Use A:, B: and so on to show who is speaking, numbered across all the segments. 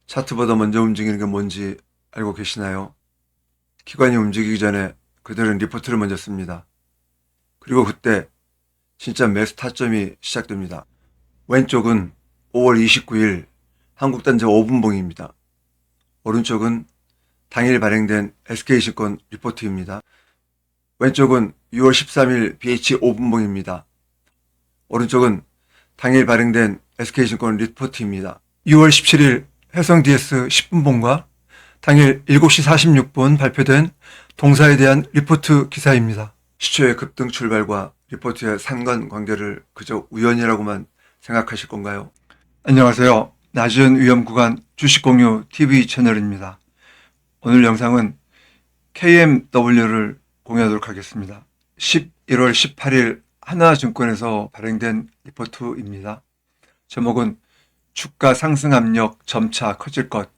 A: 차트보다 먼저 움직이는 게 뭔지 알고 계시나요? 기관이 움직이기 전에 그들은 리포트를 먼저 씁니다. 그리고 그때 진짜 매수 타점이 시작됩니다. 왼쪽은 5월 29일 한국단지 5분봉입니다. 오른쪽은 당일 발행된 SK증권 리포트입니다. 왼쪽은 6월 13일 BH 5분봉입니다. 오른쪽은 당일 발행된 SK증권 리포트입니다. 6월 17일 해성 DS 10분봉과 당일 7시 46분 발표된 동사에 대한 리포트 기사입니다. 시초의 급등 출발과 리포트의 상관관계를 그저 우연이라고만 생각하실 건가요? 안녕하세요. 낮은 위험구간 주식공유 TV 채널입니다. 오늘 영상은 KMW를 공유하도록 하겠습니다. 11월 18일 하나증권에서 발행된 리포트입니다. 제목은 주가 상승 압력 점차 커질 것,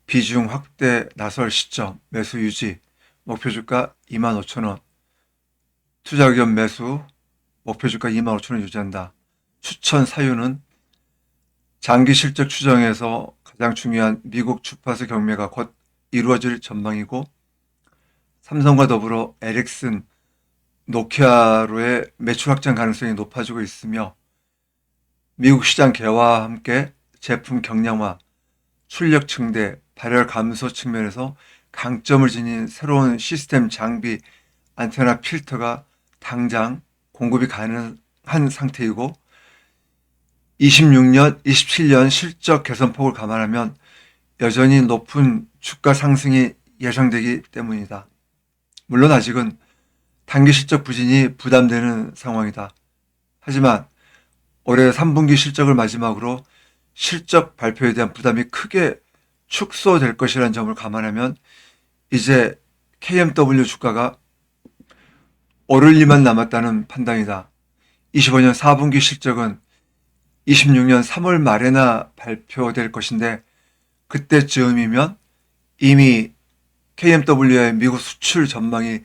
A: 비중 확대 나설 시점, 매수 유지, 목표주가 25,000원, 투자 의견 매수, 목표주가 25,000원 유지한다. 추천 사유는 장기 실적 추정에서 가장 중요한 미국 주파수 경매가 곧 이루어질 전망이고, 삼성과 더불어 에릭슨, 노키아로의 매출 확장 가능성이 높아지고 있으며, 미국 시장 개화와 함께 제품 경량화, 출력 증대, 발열 감소 측면에서 강점을 지닌 새로운 시스템 장비, 안테나 필터가 당장 공급이 가능한 상태이고, 26년, 27년 실적 개선폭을 감안하면 여전히 높은 주가 상승이 예상되기 때문이다. 물론 아직은 단기 실적 부진이 부담되는 상황이다. 하지만 올해 3분기 실적을 마지막으로 실적 발표에 대한 부담이 크게 축소될 것이라는 점을 감안하면 이제 KMW 주가가 오를 일만 남았다는 판단이다. 25년 4분기 실적은 26년 3월 말에나 발표될 것인데, 그때쯤이면 이미 KMW의 미국 수출 전망이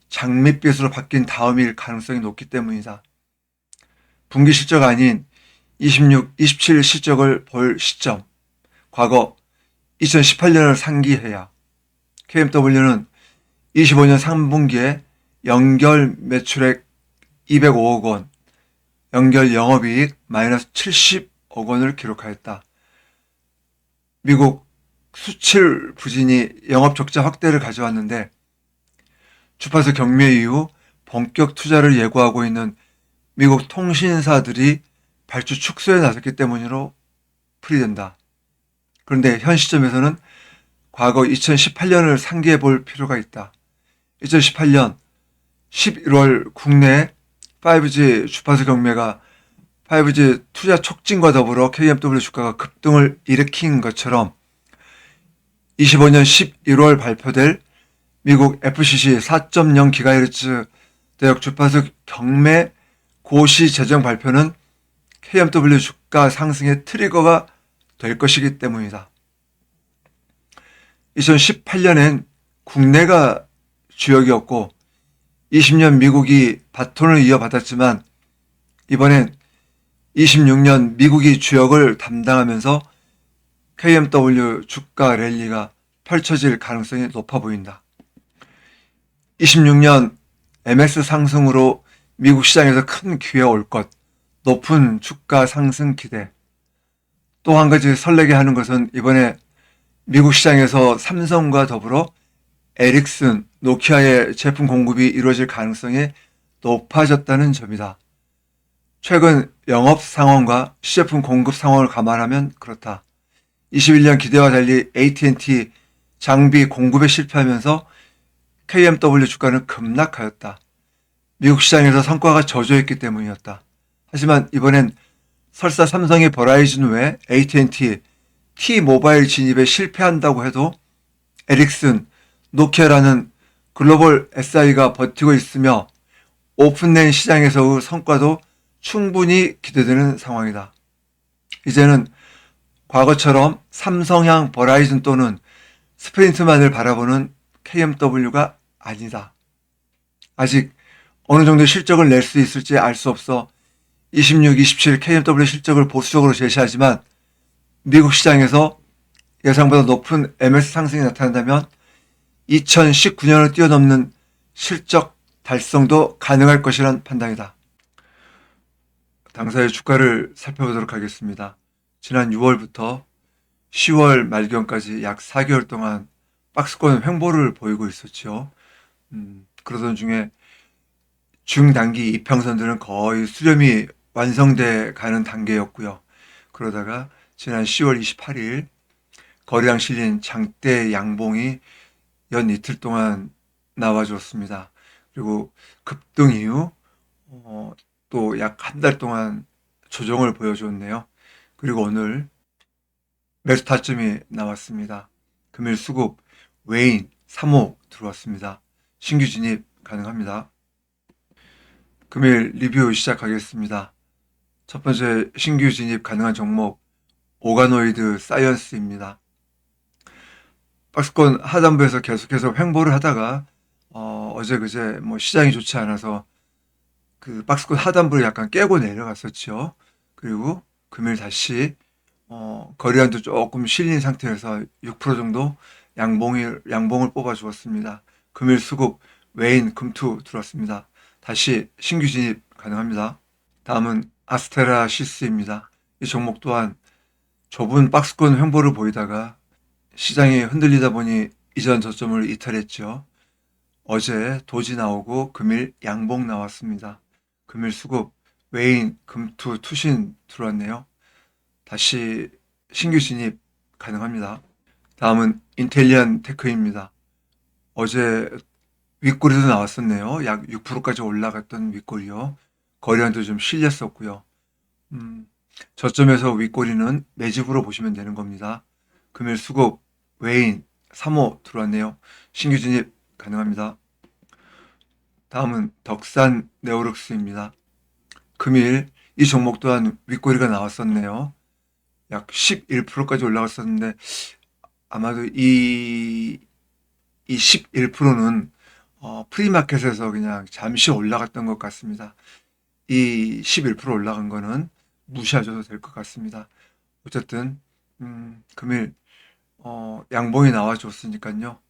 A: 장밋빛으로 바뀐 다음일 가능성이 높기 때문이다. 분기 실적 아닌 26, 27 실적을 볼 시점, 과거 2018년을 상기해야 KMW는 25년 3분기에 연결 매출액 205억 원, 연결 영업이익 마이너스 70억 원을 기록하였다. 미국 수출 부진이 영업 적자 확대를 가져왔는데, 주파수 경매 이후 본격 투자를 예고하고 있는 미국 통신사들이 발주 축소에 나섰기 때문으로 풀이된다. 그런데 현 시점에서는 과거 2018년을 상기해 볼 필요가 있다. 2018년 11월 국내 5G 주파수 경매가 5G 투자 촉진과 더불어 KMW 주가가 급등을 일으킨 것처럼 25년 11월 발표될 미국 FCC 4.0GHz 대역 주파수 경매 고시 재정 발표는 KMW 주가 상승의 트리거가 될 것이기 때문이다. 2018년엔 국내가 주역이었고 20년 미국이 바톤을 이어받았지만, 이번엔 26년 미국이 주역을 담당하면서 KMW 주가 랠리가 펼쳐질 가능성이 높아 보인다. 26년 MX 상승으로 미국 시장에서 큰 기회가 올 것, 높은 주가 상승 기대. 또 한 가지 설레게 하는 것은 이번에 미국 시장에서 삼성과 더불어 에릭슨, 노키아의 제품 공급이 이루어질 가능성이 높아졌다는 점이다. 최근 영업 상황과 시제품 공급 상황을 감안하면 그렇다. 21년 기대와 달리 AT&T 장비 공급에 실패하면서 KMW 주가는 급락하였다. 미국 시장에서 성과가 저조했기 때문이었다. 하지만 이번엔 설사 삼성이 버라이즌 외 AT&T, T-모바일 진입에 실패한다고 해도 에릭슨, 노키아라는 글로벌 SI가 버티고 있으며 오픈된 시장에서의 성과도 충분히 기대되는 상황이다. 이제는 과거처럼 삼성향 버라이즌 또는 스프린트만을 바라보는 KMW가 아니다. 아직 어느 정도 실적을 낼 수 있을지 알 수 없어 26, 27 KMW 실적을 보수적으로 제시하지만 미국 시장에서 예상보다 높은 MS 상승이 나타난다면 2019년을 뛰어넘는 실적 달성도 가능할 것이란 판단이다. 당사의 주가를 살펴보도록 하겠습니다. 지난 6월부터 10월 말경까지 약 4개월 동안 박스권 횡보를 보이고 있었죠. 그러던 중에 중단기 이평선들은 거의 수렴이 완성돼 가는 단계였고요. 그러다가 지난 10월 28일 거래량 실린 장대 양봉이 연 이틀 동안 나와줬습니다. 그리고 급등 이후 또 약 한 달 동안 조정을 보여줬네요. 그리고 오늘 매수 타점이 나왔습니다. 금일 수급 외인 3호 들어왔습니다. 신규 진입 가능합니다. 금일 리뷰 시작하겠습니다. 첫 번째 신규 진입 가능한 종목 오가노이드 사이언스입니다. 박스권 하단부에서 계속해서 횡보를 하다가 어제 그제 뭐 시장이 좋지 않아서 그 박스권 하단부를 약간 깨고 내려갔었죠. 그리고 금일 다시 거래량도 조금 실린 상태에서 6% 정도 양봉을 뽑아 주었습니다. 금일 수급 외인 금투 들어왔습니다. 다시 신규 진입 가능합니다. 다음은 아스테라시스입니다. 이 종목 또한 좁은 박스권 횡보를 보이다가 시장이 흔들리다 보니 이전 저점을 이탈했죠. 어제 도지 나오고 금일 양봉 나왔습니다. 금일 수급 외인 금투 투신 들어왔네요. 다시 신규 진입 가능합니다. 다음은 인텔리안 테크입니다. 어제 윗꼬리도 나왔었네요. 약 6%까지 올라갔던 윗꼬리요. 거래량도 좀 실렸었고요. 저점에서 윗꼬리는 매집으로 보시면 되는 겁니다. 금일 수급 외인 3호 들어왔네요. 신규 진입 가능합니다. 다음은 덕산 네오룩스입니다. 금일 이 종목 또한 윗꼬리가 나왔었네요. 약 11%까지 올라갔었는데 아마도 이 11%는 프리마켓에서 그냥 잠시 올라갔던 것 같습니다. 이 11% 올라간 거는 무시하셔도 될 것 같습니다. 어쨌든 금일 양봉이 나와줬으니까요.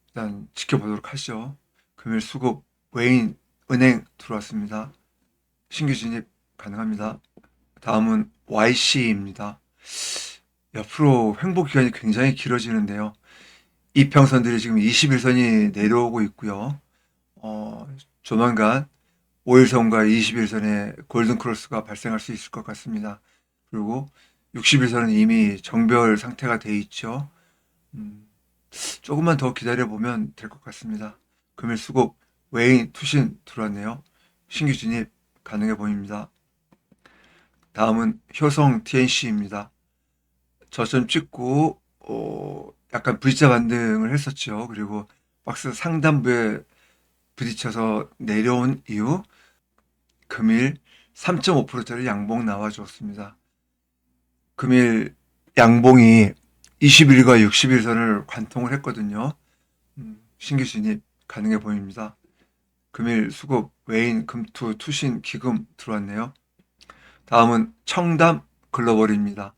A: 일단 지켜보도록 하죠. 금일 수급 외인 은행 들어왔습니다. 신규 진입 가능합니다. 다음은 YC입니다. 옆으로 횡보 기간이 굉장히 길어지는데요. 이평선들이 지금 21선이 내려오고 있고요. 조만간 5일선과 21선의 골든크로스가 발생할 수 있을 것 같습니다. 그리고 61선은 이미 정별 상태가 돼 있죠. 조금만 더 기다려보면 될 것 같습니다. 금일 수급 외인 투신 들어왔네요. 신규 진입 가능해 보입니다. 다음은 효성 TNC입니다. 저점 찍고 약간 V자 반등을 했었죠. 그리고 박스 상단부에 부딪혀서 내려온 이후 금일 3.5%짜리 양봉 나와줬습니다. 금일 양봉이 21과 61선을 관통을 했거든요. 신규 진입 가능해 보입니다. 금일 수급 외인 금투 투신 기금 들어왔네요. 다음은 청담 글로벌입니다.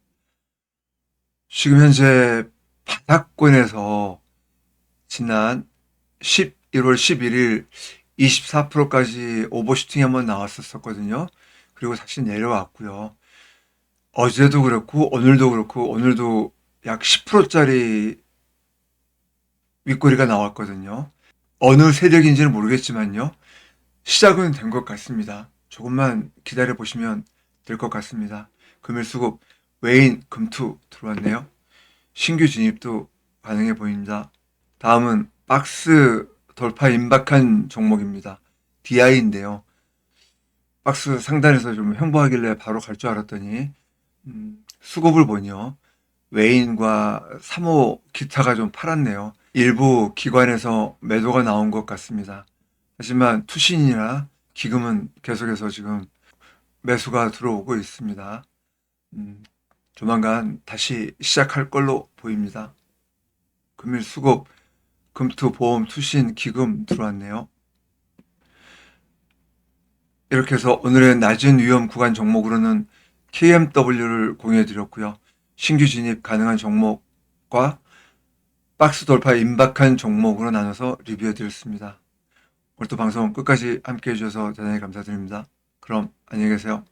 A: 지금 현재 바닥권에서 지난 11월 11일 24%까지 오버슈팅이 한번 나왔었거든요. 그리고 다시 내려왔고요. 어제도 그렇고 오늘도 약 10%짜리 윗꼬리가 나왔거든요. 어느 세력인지는 모르겠지만요. 시작은 된 것 같습니다. 조금만 기다려 보시면 될 것 같습니다. 금일 수급 외인 금투 들어왔네요. 신규 진입도 가능해 보입니다. 다음은 박스 돌파 임박한 종목입니다. DI인데요. 박스 상단에서 좀 횡보하길래 바로 갈 줄 알았더니 수급을 보니요. 외인과 3호 기타가 좀 팔았네요. 일부 기관에서 매도가 나온 것 같습니다. 하지만 투신이나 기금은 계속해서 지금 매수가 들어오고 있습니다. 조만간 다시 시작할 걸로 보입니다. 금일 수급, 금투, 보험, 투신, 기금 들어왔네요. 이렇게 해서 오늘의 낮은 위험 구간 종목으로는 KMW를 공유해 드렸고요. 신규 진입 가능한 종목 종목과 박스 돌파 임박한 종목으로 나눠서 리뷰해 드렸습니다. 오늘도 방송 끝까지 함께 해주셔서 대단히 감사드립니다. 그럼 안녕히 계세요.